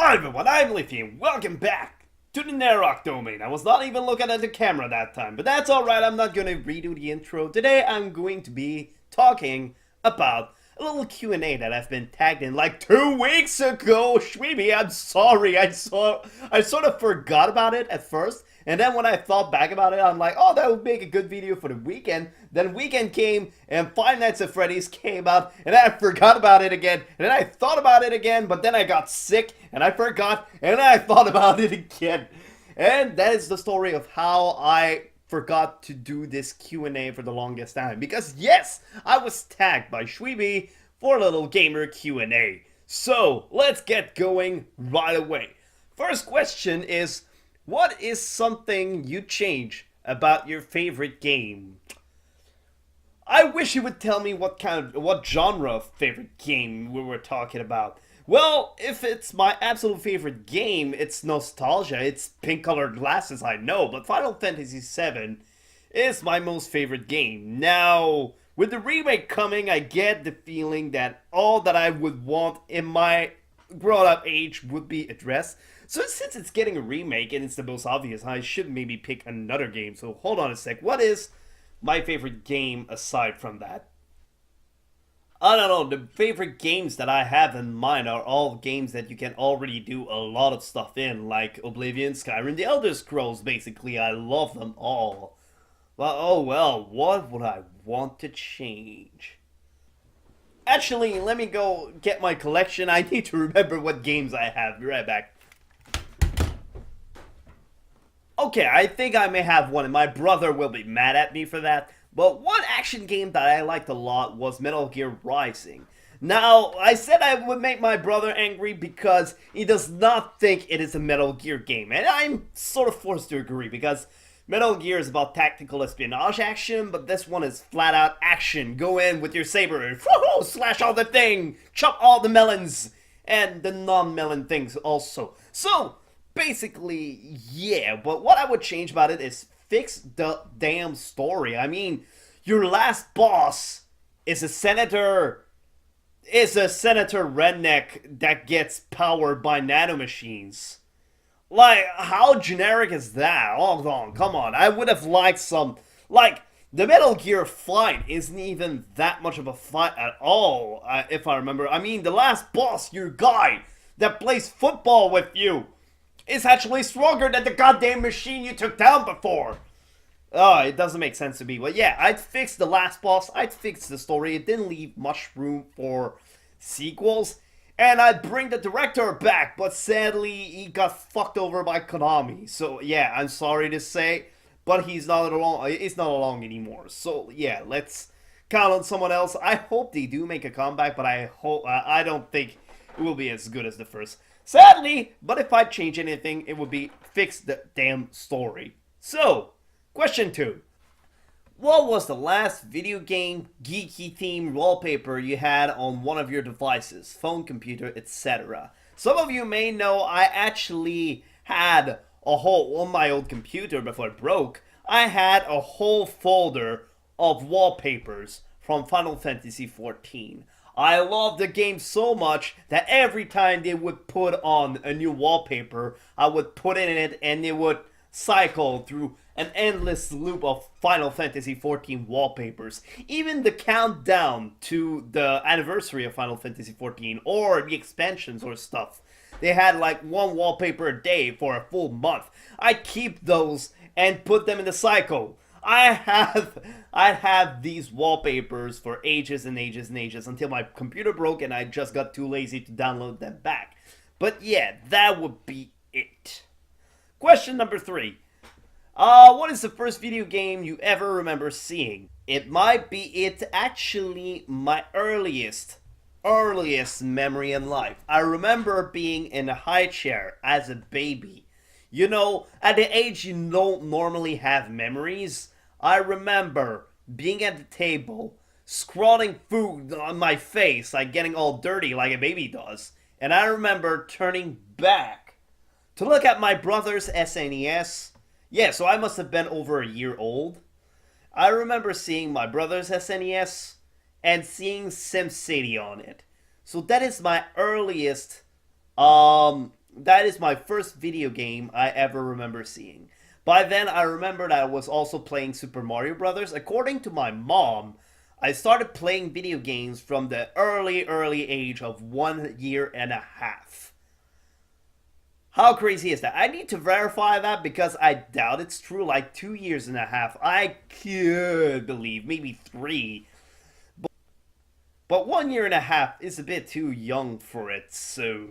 Hi everyone, I'm Liffy and welcome back to the Narok domain. I was not even looking at the camera that time, but that's alright, I'm not gonna redo the intro. Today I'm going to be talking about a little Q&A that I've been tagged in like 2 weeks ago. Shweebe, I'm sorry, I sort of forgot about it at first, and then when I thought back about it, I'm like, oh, that would make a good video for the weekend. Then weekend came, and Five Nights at Freddy's came out, and then I forgot about it again, and then I thought about it again, but then I got sick, and I forgot, and then I thought about it again. And that is the story of how I forgot to do this Q&A for the longest time. Because yes, I was tagged by Shweebe for a little gamer Q&A. So, let's get going right away. First question is, what is something you change about your favorite game? I wish you would tell me what genre of favorite game we were talking about. Well, if it's my absolute favorite game, it's nostalgia. It's pink-colored glasses, I know, but Final Fantasy VII is my most favorite game. Now, with the remake coming, I get the feeling that all that I would want in my grown-up age would be addressed. So since it's getting a remake and it's the most obvious, I should maybe pick another game. So hold on a sec. What is my favorite game aside from that? I don't know, the favorite games that I have in mind are all games that you can already do a lot of stuff in, like Oblivion, Skyrim, The Elder Scrolls, basically. I love them all. But oh well, what would I want to change? Actually, let me go get my collection. I need to remember what games I have. Be right back. Okay, I think I may have one, and my brother will be mad at me for that. But one action game that I liked a lot was Metal Gear Rising. Now, I said I would make my brother angry because he does not think it is a Metal Gear game. And I'm sort of forced to agree because Metal Gear is about tactical espionage action, but this one is flat out action. Go in with your saber and slash all the thing, chop all the melons, and the non-melon things also. So, basically, yeah, but what I would change about it is fix the damn story. I mean, your last boss is a senator redneck that gets powered by nanomachines. Like, how generic is that? Hold on, come on. I would have liked some, like, the Metal Gear fight isn't even that much of a fight at all, if I remember. I mean, the last boss, your guy that plays football with you, is actually stronger than the goddamn machine you took down before. Oh, it doesn't make sense to me. But yeah, I'd fix the last boss. I'd fix the story. It didn't leave much room for sequels. And I'd bring the director back, but sadly, he got fucked over by Konami. So yeah, I'm sorry to say, but he's not along anymore. So yeah, let's count on someone else. I hope they do make a comeback, but I don't think it will be as good as the first. Sadly, but if I'd change anything, it would be fix the damn story. So, question 2. What was the last video game geeky themed wallpaper you had on one of your devices, phone, computer, etc.? Some of you may know I actually had a whole, on my old computer before it broke, I had a whole folder of wallpapers from Final Fantasy XIV. I loved the game so much that every time they would put on a new wallpaper, I would put it in it and it would cycle through an endless loop of Final Fantasy XIV wallpapers. Even the countdown to the anniversary of Final Fantasy XIV or the expansions or stuff. They had like one wallpaper a day for a full month. I'd keep those and put them in the cycle. I have these wallpapers for ages and ages and ages until my computer broke and I just got too lazy to download them back. But yeah, that would be it. Question number 3. What is the first video game you ever remember seeing? It might be actually my earliest memory in life. I remember being in a high chair as a baby. You know, at the age you don't normally have memories, I remember being at the table, scrawling food on my face, like getting all dirty like a baby does. And I remember turning back to look at my brother's SNES. Yeah, so I must have been over a year old. I remember seeing my brother's SNES and seeing SimCity on it. So that is my earliest that is my first video game I ever remember seeing. By then, I remember that I was also playing Super Mario Brothers. According to my mom, I started playing video games from the early age of 1 year and a half. How crazy is that? I need to verify that because I doubt it's true. Like 2 years and a half, I could believe, maybe three. But 1 year and a half is a bit too young for it, so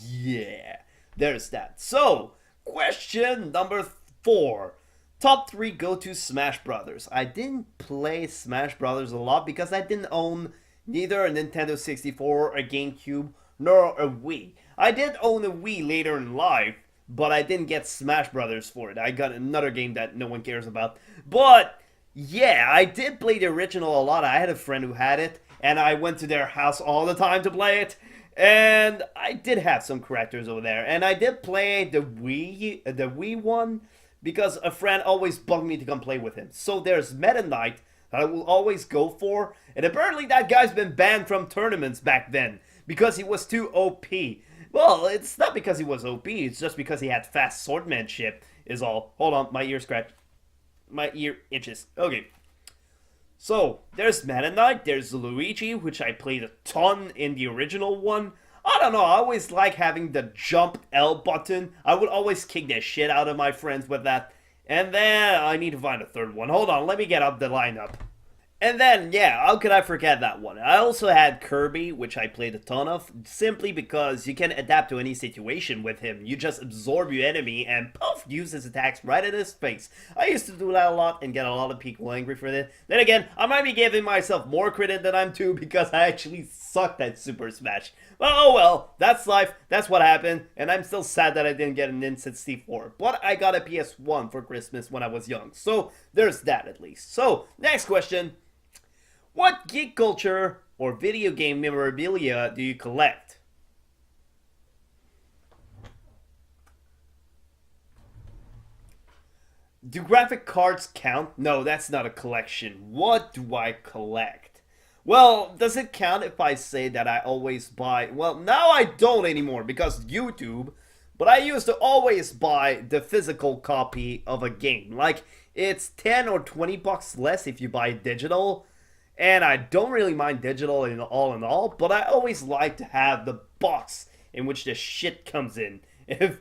yeah, there's that. So, question number 4. Top 3 go-to Smash Brothers. I didn't play Smash Brothers a lot because I didn't own neither a Nintendo 64, a GameCube, nor a Wii. I did own a Wii later in life, but I didn't get Smash Brothers for it. I got another game that no one cares about. But, yeah, I did play the original a lot. I had a friend who had it, and I went to their house all the time to play it. And I did have some characters over there. And I did play the Wii one, because a friend always bugged me to come play with him. So there's Meta Knight that I will always go for, and apparently that guy's been banned from tournaments back then because he was too OP. Well, it's not because he was OP, it's just because he had fast swordmanship is all. Hold on, my ear scratched. My ear itches. Okay. So, there's Meta Knight, there's Luigi, which I played a ton in the original one. I don't know, I always like having the jump L button. I would always kick the shit out of my friends with that. And then I need to find a third one. Hold on, let me get up the lineup. And then, yeah, how could I forget that one? I also had Kirby, which I played a ton of, simply because you can adapt to any situation with him. You just absorb your enemy and poof, use his attacks right in his face. I used to do that a lot and get a lot of people angry for it. Then again, I might be giving myself more credit than I'm due because I actually sucked at Super Smash. Well, oh well, that's life, that's what happened, and I'm still sad that I didn't get an N64. But I got a PS1 for Christmas when I was young, so there's that at least. So, next question. What geek culture or video game memorabilia do you collect? Do graphic cards count? No, that's not a collection. What do I collect? Well, does it count if I say that I always buy... Well, now I don't anymore because YouTube, but I used to always buy the physical copy of a game. Like, it's 10 or 20 bucks less if you buy digital. And I don't really mind digital in all, but I always like to have the box in which the shit comes in. If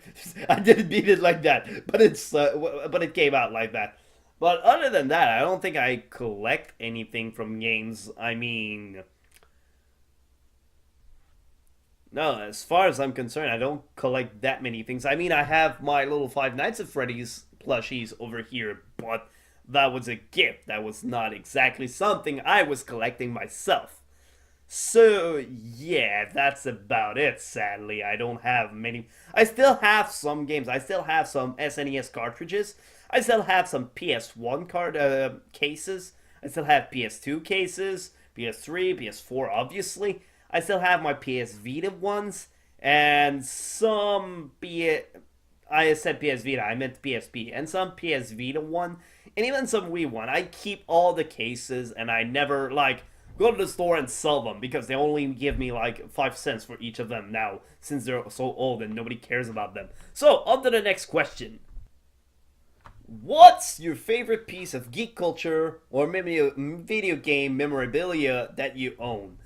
I didn't mean it like that, but it came out like that. But other than that, I don't think I collect anything from games. I mean, no, as far as I'm concerned, I don't collect that many things. I mean, I have my little Five Nights at Freddy's plushies over here, but that was a gift. That was not exactly something I was collecting myself. So, yeah, that's about it, sadly. I don't have many. I still have some games. I still have some SNES cartridges. I still have some PS1 cases. I still have PS2 cases, PS3, PS4, obviously. I still have my PS Vita ones, and some I said PS Vita, I meant PSP, and some PS Vita one, and even some Wii one. I keep all the cases, and I never, like, go to the store and sell them, because they only give me, like, 5 cents for each of them now, since they're so old and nobody cares about them. So, on to the next question. What's your favorite piece of geek culture or video game memorabilia that you own?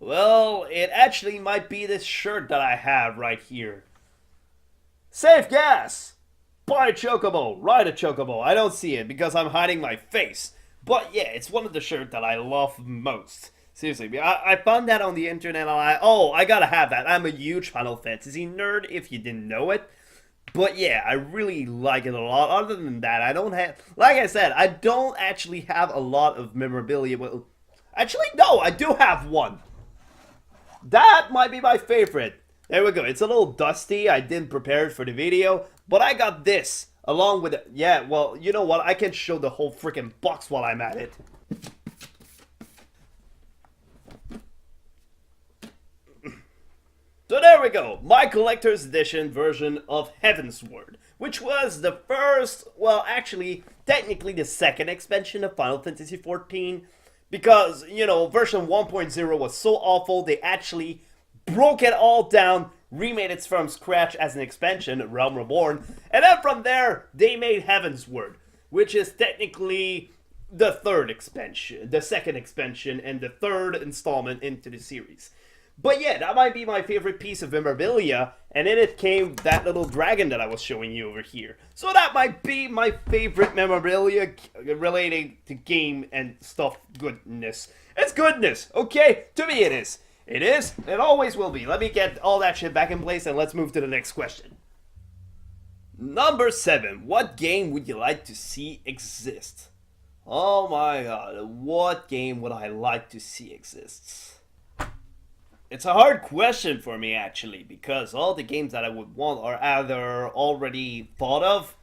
Well, it actually might be this shirt that I have right here. Save gas! Buy a chocobo, ride a chocobo. I don't see it because I'm hiding my face. But yeah, it's one of the shirts that I love most. Seriously, I found that on the internet and I gotta have that. I'm a huge Final Fantasy nerd, if you didn't know it. But yeah, I really like it a lot. Other than that, I don't have... Like I said, I don't actually have a lot of memorabilia. Well, actually, no, I do have one. That might be my favorite. There we go. It's a little dusty. I didn't prepare it for the video. But I got this along with it. Yeah, well, you know what? I can show the whole freaking box while I'm at it. So there we go. My collector's edition version of Heavensward, which was the first, well, actually, technically the second expansion of Final Fantasy XIV. Because, you know, version 1.0 was so awful, they actually broke it all down, remade it from scratch as an expansion, Realm Reborn, and then from there, they made Heavensward, which is technically the third expansion, the second expansion, and the third installment into the series. But yeah, that might be my favorite piece of memorabilia, and in it came that little dragon that I was showing you over here. So that might be my favorite memorabilia relating to game and stuff goodness. It's goodness, okay? To me it is. It is, it always will be. Let me get all that shit back in place and let's move to the next question. Number 7. What game would you like to see exist? Oh my god, what game would I like to see exist? It's a hard question for me, actually, because all the games that I would want are either already thought of,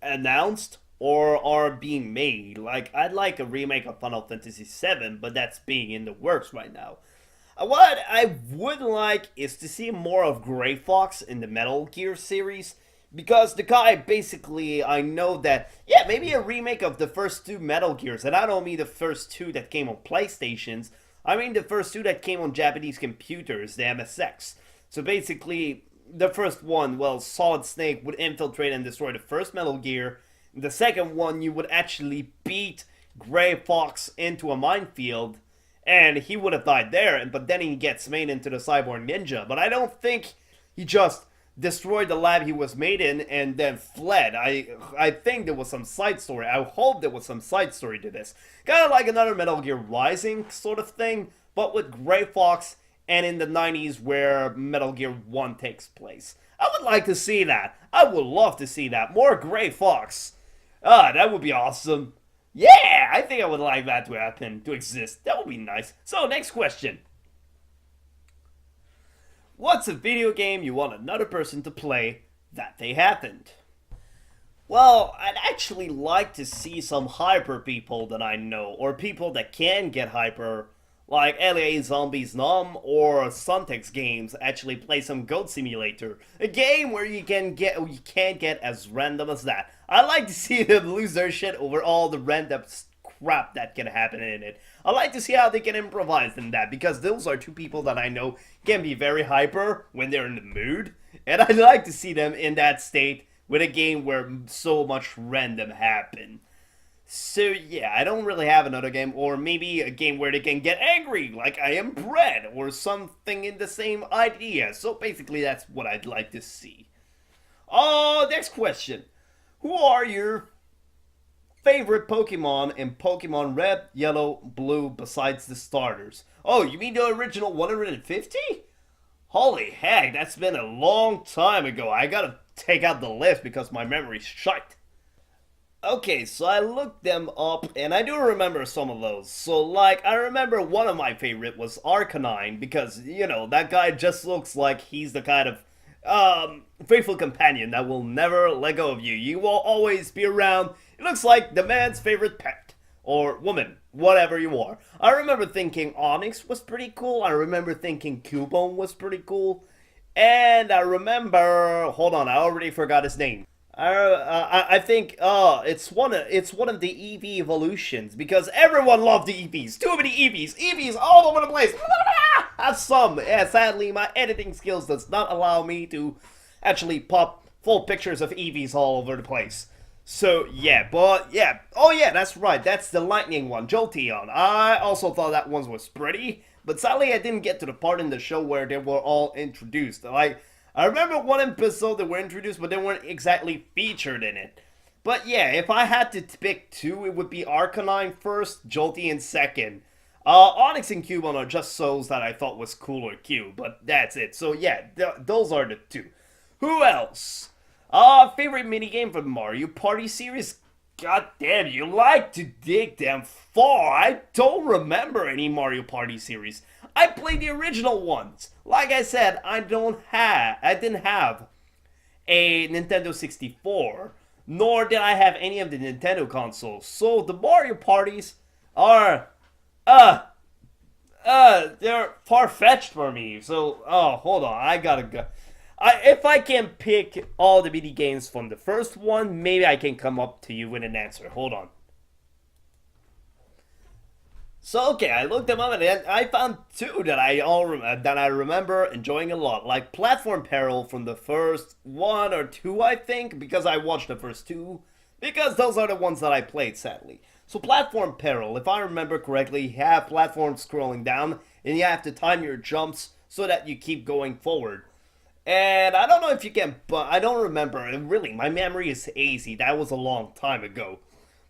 announced, or are being made. Like, I'd like a remake of Final Fantasy VII, but that's being in the works right now. What I would like is to see more of Grey Fox in the Metal Gear series, because the guy basically, I know that, yeah, maybe a remake of the first 2 Metal Gears, and I don't mean the first 2 that came on PlayStations, I mean the first 2 that came on Japanese computers, the MSX. So basically, the first one, well, Solid Snake would infiltrate and destroy the first Metal Gear. The second one, you would actually beat Grey Fox into a minefield, and he would have died there, but then he gets made into the Cyborg Ninja. But I don't think he just destroyed the lab he was made in and then fled. I think there was some side story. I hope there was some side story to this. Kind of like another Metal Gear Rising sort of thing, but with Grey Fox and in the 90s where Metal Gear 1 takes place. I would like to see that. I would love to see that. More Grey Fox. That would be awesome. Yeah, I think I would like that to happen, to exist. That would be nice. So, next question. What's a video game you want another person to play that they haven't? Well, I'd actually like to see some hyper people that I know, or people that can get hyper, like LA Zombies Numb or Suntex Games actually play some Goat Simulator, a game where you can't get as random as that. I'd like to see them lose their shit over all the random crap that can happen in it. I like to see how they can improvise in that, because those are 2 people that I know can be very hyper when they're in the mood, and I'd like to see them in that state with a game where so much random happen. So yeah, I don't really have another game, or maybe a game where they can get angry, like I Am Bread, or something in the same idea. So basically that's what I'd like to see. Next question. Who are your favorite Pokemon in Pokemon Red, Yellow, Blue besides the starters? Oh, you mean the original 150? Holy heck, that's been a long time ago. I gotta take out the list because my memory's shite. Okay, so I looked them up and I do remember some of those. So like, I remember one of my favorite was Arcanine because, you know, that guy just looks like he's the kind of faithful companion that will never let go of you. You will always be around. It looks like the man's favorite pet. Or woman. Whatever you are. I remember thinking Onyx was pretty cool. I remember thinking Cubone was pretty cool. And I remember... Hold on, I already forgot his name. I think it's one of the EV evolutions because everyone loved the EVs. Too many EVs all over the place. Have some. Yeah, sadly, my editing skills does not allow me to actually pop full pictures of EVs all over the place. So yeah, but yeah. Oh yeah, that's right. That's the lightning one, Jolteon. I also thought that one was pretty, but sadly I didn't get to the part in the show where they were all introduced. Like, I remember one episode they were introduced, but they weren't exactly featured in it. But yeah, if I had to pick 2, it would be Arcanine first, Jolteon second. Onyx and Cubone are just souls that I thought was cool or cute, but that's it. So yeah, those are the 2. Who else? Favorite minigame from Mario Party series? God damn, you like to dig them far. I don't remember any Mario Party series. I played the original ones. Like I said, I didn't have a Nintendo 64, nor did I have any of the Nintendo consoles. So the Mario parties are, they're far-fetched for me. So, hold on, I gotta go. If I can pick all the mini games from the first one, maybe I can come up to you with an answer. Hold on. So okay, I looked them up and I found two that that I remember enjoying a lot, like Platform Peril from the first one or two, I think, because I watched the first two, because those are the ones that I played, sadly. So Platform Peril, if I remember correctly, you have platforms scrolling down, and you have to time your jumps so that you keep going forward. And I don't know if you can, but I don't remember. And really, my memory is hazy. That was a long time ago.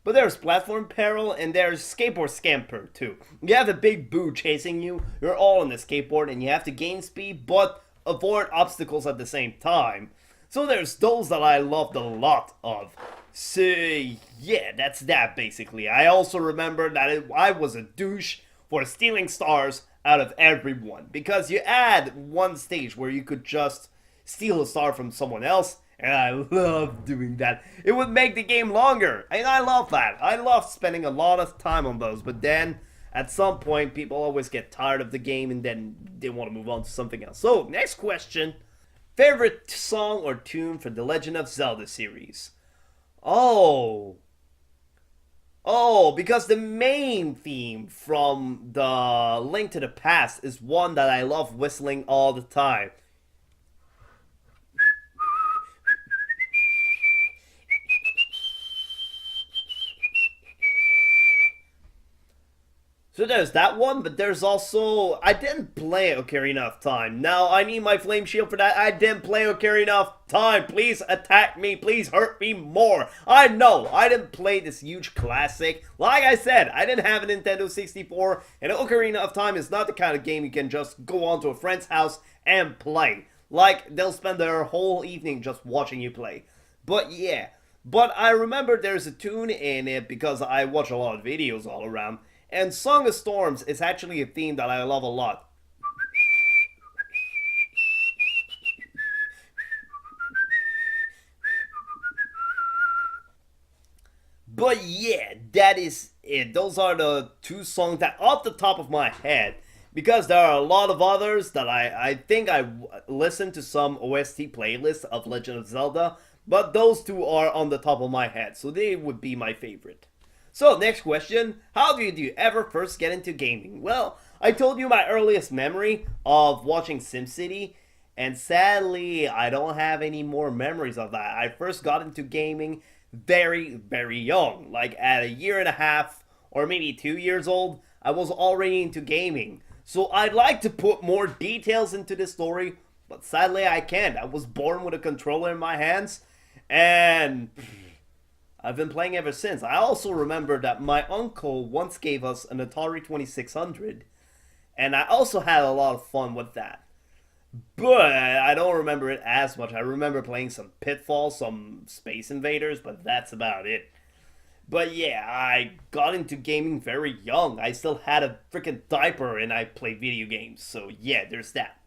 But there's Platform Peril and there's Skateboard Scamper too. You have a big boo chasing you. You're all on the skateboard and you have to gain speed but avoid obstacles at the same time. So there's those that I loved a lot of. So yeah, that's that basically. I also remember that I was a douche for stealing stars out of everyone because you add one stage where you could just steal a star from someone else, and I love doing that. It would make the game longer, and I love that. I love spending a lot of time on those, but then at some point people always get tired of the game and then they want to move on to something else. So next question: favorite song or tune for the Legend of Zelda series? Oh, because the main theme from the Link to the Past is one that I love whistling all the time. So there's that one, but there's also I didn't play Ocarina of Time. Now I need my flame shield for that. I didn't play Ocarina of Time. Please attack me. Please hurt me more. I know I didn't play this huge classic. Like I said, I didn't have a Nintendo 64, and Ocarina of Time is not the kind of game you can just go onto a friend's house and play. Like they'll spend their whole evening just watching you play. But yeah. But I remember there's a tune in it because I watch a lot of videos all around. And Song of Storms is actually a theme that I love a lot. But yeah, that is it. Those are the two songs that off the top of my head. Because there are a lot of others that I think I listened to some OST playlists of Legend of Zelda. But those two are on the top of my head. So they would be my favorite. So, next question. How did you ever first get into gaming? Well, I told you my earliest memory of watching SimCity, and sadly, I don't have any more memories of that. I first got into gaming very, very young. Like at a year and a half, or maybe 2 years old, I was already into gaming. So, I'd like to put more details into this story, but sadly, I can't. I was born with a controller in my hands, and I've been playing ever since. I also remember that my uncle once gave us an Atari 2600, and I also had a lot of fun with that. But I don't remember it as much. I remember playing some Pitfall, some Space Invaders, but that's about it. But yeah, I got into gaming very young. I still had a freaking diaper and I played video games. So yeah, there's that.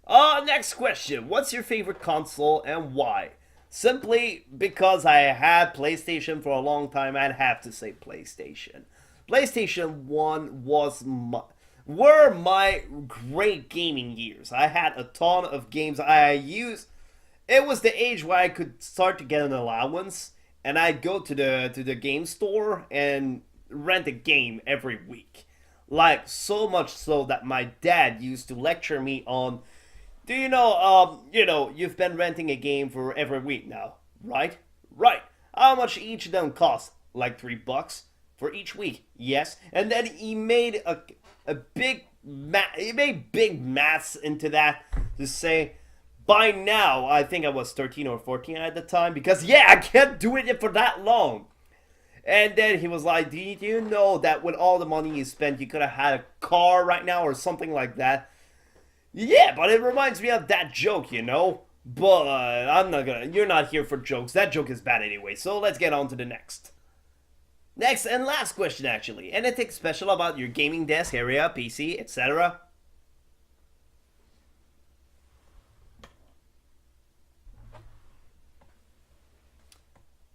Next question. What's your favorite console and why? Simply because I had PlayStation for a long time, I'd have to say PlayStation. PlayStation 1 were my great gaming years. I had a ton of games I used. It was the age where I could start to get an allowance, and I'd go to the game store and rent a game every week. Like so much so that my dad used to lecture me on, do you've been renting a game for every week now, right? Right. How much each of them cost? Like $3 for each week. Yes. And then he made he made big maths into that to say, by now, I think I was 13 or 14 at the time, because yeah, I can't do it for that long. And then he was like, do you know that with all the money you spent, you could have had a car right now or something like that? Yeah, but it reminds me of that joke, you know? But I'm not gonna. You're not here for jokes. That joke is bad anyway, so let's get on to the next. Next and last question, actually. Anything special about your gaming desk area, PC, etc.?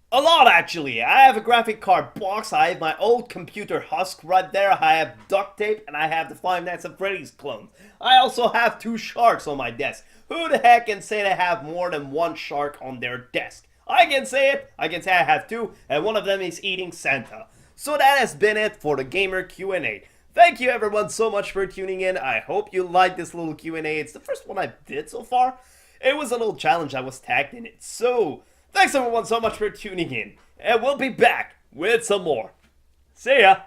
A lot, actually. I have a graphic card box, I have my old computer husk right there, I have duct tape, and I have the Five Nights at Freddy's clone. I also have two sharks on my desk. Who the heck can say they have more than one shark on their desk? I can say it. I can say I have two, and one of them is eating Santa. So that has been it for the Gamer Q&A. Thank you everyone so much for tuning in. I hope you liked this little Q&A. It's the first one I did so far. It was a little challenge, I was tagged in it. So, thanks everyone so much for tuning in. And we'll be back with some more. See ya!